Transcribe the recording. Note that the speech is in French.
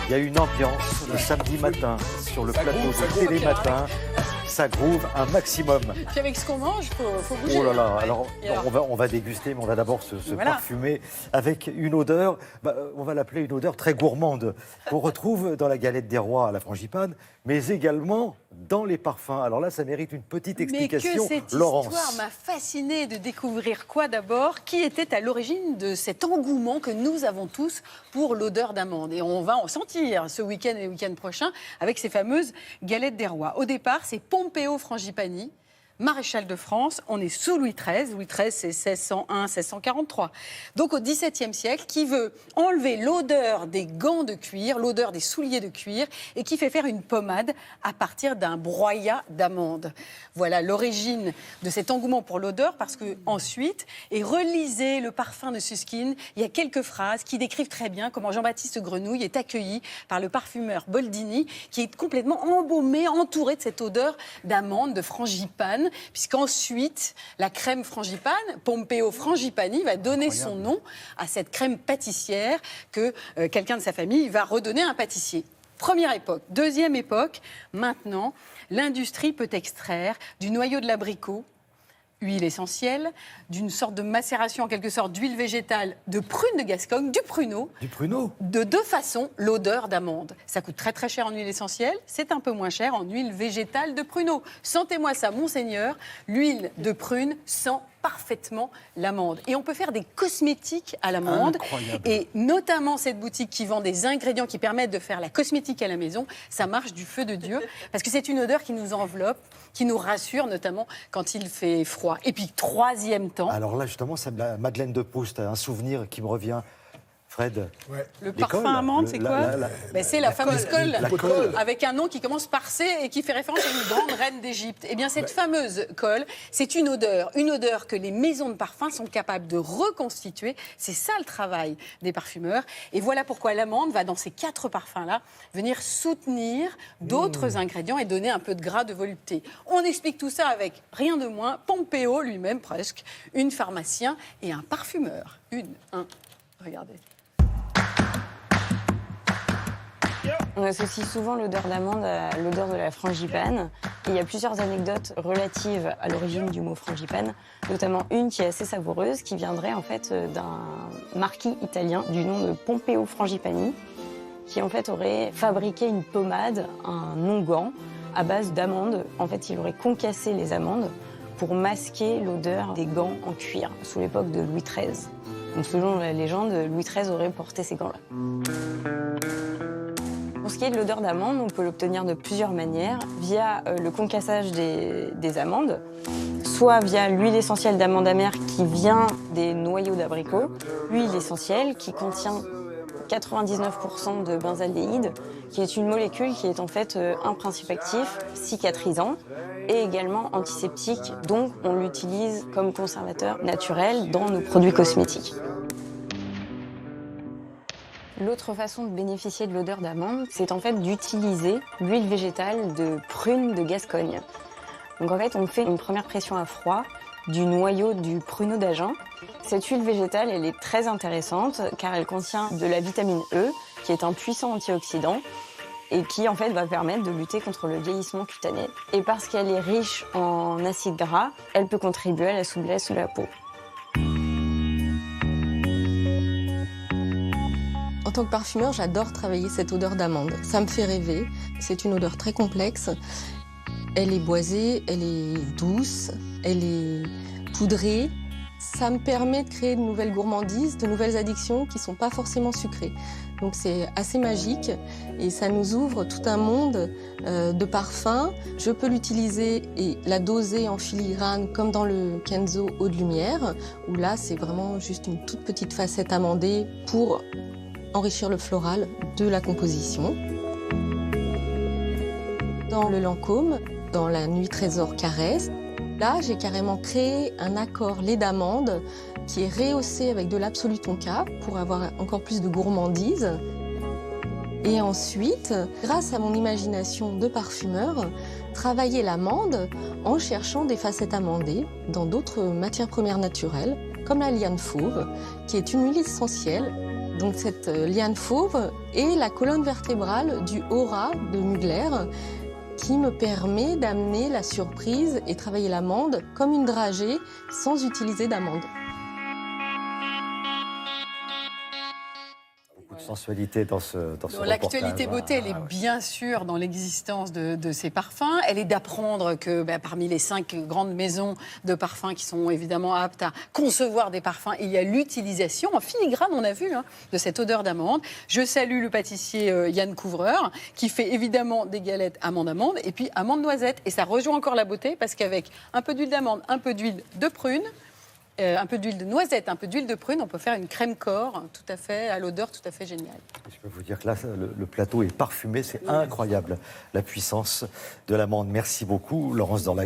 Il y a une ambiance le samedi matin sur le plateau de Télématin. Ça groove un maximum. Puis avec ce qu'on mange, faut bouger. Oh là là, alors on va déguster, mais on va d'abord se parfumer avec une odeur, on va l'appeler une odeur très gourmande, qu'on retrouve dans la galette des rois à la frangipane, mais également dans les parfums. Alors là, ça mérite une petite explication. Mais que cette Laurence. histoire m'a fascinée de découvrir quoi d'abord? Qui était à l'origine de cet engouement que nous avons tous pour l'odeur d'amande? Et on va en sentir ce week-end et le week-end prochain avec ces fameuses galettes des rois. Au départ, c'est Pompeo Frangipani, maréchal de France. On est sous Louis XIII. Louis XIII, c'est 1601-1643. Donc au XVIIe siècle, qui veut enlever l'odeur des gants de cuir, l'odeur des souliers de cuir, et qui fait faire une pommade à partir d'un broyat d'amandes. Voilà l'origine de cet engouement pour l'odeur, parce que ensuite, et relisez le parfum de Susskind, il y a quelques phrases qui décrivent très bien comment Jean-Baptiste Grenouille est accueilli par le parfumeur Boldini, qui est complètement embaumé, entouré de cette odeur d'amande, de frangipane, puisqu'ensuite, la crème frangipane, Pompeo Frangipani, va donner son nom à cette crème pâtissière que quelqu'un de sa famille va redonner à un pâtissier. Première époque. Deuxième époque, maintenant, l'industrie peut extraire du noyau de l'abricot, huile essentielle, d'une sorte de macération en quelque sorte d'huile végétale de prune de Gascogne, du pruneau. Du pruneau. De deux façons, l'odeur d'amande. Ça coûte très très cher en huile essentielle, c'est un peu moins cher en huile végétale de pruneau. Sentez-moi ça, monseigneur, l'huile de prune sent parfaitement l'amande. Et on peut faire des cosmétiques à l'amande. Incroyable. Et notamment cette boutique qui vend des ingrédients qui permettent de faire la cosmétique à la maison, ça marche du feu de Dieu. Parce que c'est une odeur qui nous enveloppe, qui nous rassure, notamment quand il fait froid. Et puis, troisième temps... Alors là, justement, c'est la Madeleine de Proust, un souvenir qui me revient. Fred. Ouais. Le parfum amande, c'est quoi? C'est la fameuse colle, la colle, avec un nom qui commence par C et qui fait référence à une grande reine d'Égypte. Eh bien, cette fameuse colle, c'est une odeur que les maisons de parfums sont capables de reconstituer. C'est ça le travail des parfumeurs. Et voilà pourquoi l'amande va, dans ces 4 parfums-là, venir soutenir d'autres ingrédients et donner un peu de gras, de volupté. On explique tout ça avec rien de moins, Pompeo lui-même presque, une pharmacien et un parfumeur. Regardez. On associe souvent l'odeur d'amande à l'odeur de la frangipane. Et il y a plusieurs anecdotes relatives à l'origine du mot frangipane, notamment une qui est assez savoureuse, qui viendrait en fait d'un marquis italien du nom de Pompeo Frangipani, qui en fait aurait fabriqué une pommade, un onguent, à base d'amandes. En fait, il aurait concassé les amandes pour masquer l'odeur des gants en cuir sous l'époque de Louis XIII. Donc, selon la légende, Louis XIII aurait porté ces gants-là. Pour ce qui est de l'odeur d'amande, on peut l'obtenir de plusieurs manières, via le concassage des amandes, soit via l'huile essentielle d'amande amère qui vient des noyaux d'abricot, l'huile essentielle qui contient 99% de benzaldéhyde, qui est une molécule qui est en fait un principe actif cicatrisant et également antiseptique, donc on l'utilise comme conservateur naturel dans nos produits cosmétiques. L'autre façon de bénéficier de l'odeur d'amande, c'est en fait d'utiliser l'huile végétale de prune de Gascogne. Donc en fait, on fait une première pression à froid du noyau du pruneau d'Agen. Cette huile végétale, elle est très intéressante car elle contient de la vitamine E, qui est un puissant antioxydant et qui en fait va permettre de lutter contre le vieillissement cutané. Et parce qu'elle est riche en acides gras, elle peut contribuer à la souplesse de la peau. En tant que parfumeur, j'adore travailler cette odeur d'amande. Ça me fait rêver. C'est une odeur très complexe. Elle est boisée, elle est douce, elle est poudrée. Ça me permet de créer de nouvelles gourmandises, de nouvelles addictions qui ne sont pas forcément sucrées. Donc c'est assez magique et ça nous ouvre tout un monde de parfums. Je peux l'utiliser et la doser en filigrane comme dans le Kenzo Eau de Lumière, où là c'est vraiment juste une toute petite facette amandée pour enrichir le floral de la composition. Dans le Lancôme, dans la Nuit Trésor Caresse, là j'ai carrément créé un accord lait d'amande qui est rehaussé avec de l'Absolu Tonka pour avoir encore plus de gourmandise. Et ensuite, grâce à mon imagination de parfumeur, travailler l'amande en cherchant des facettes amandées dans d'autres matières premières naturelles, comme la liane fauve, qui est une huile essentielle Donc cette liane fauve est la colonne vertébrale du aura de Mugler qui me permet d'amener la surprise et travailler l'amande comme une dragée sans utiliser d'amande. Beaucoup de sensualité dans ce reportage. L'actualité beauté, elle est bien sûr dans l'existence de ces parfums. Elle est d'apprendre que parmi les 5 grandes maisons de parfums qui sont évidemment aptes à concevoir des parfums, il y a l'utilisation en filigrane, on a vu, de cette odeur d'amande. Je salue le pâtissier Yann Couvreur qui fait évidemment des galettes amande-amande et puis amande-noisette. Et ça rejoint encore la beauté parce qu'avec un peu d'huile d'amande, un peu d'huile de prune, un peu d'huile de noisette, un peu d'huile de prune, on peut faire une crème corps tout à fait, à l'odeur tout à fait géniale. Je peux vous dire que là, le plateau est parfumé, c'est incroyable, la puissance de l'amande. Merci beaucoup, Laurence Dorlac.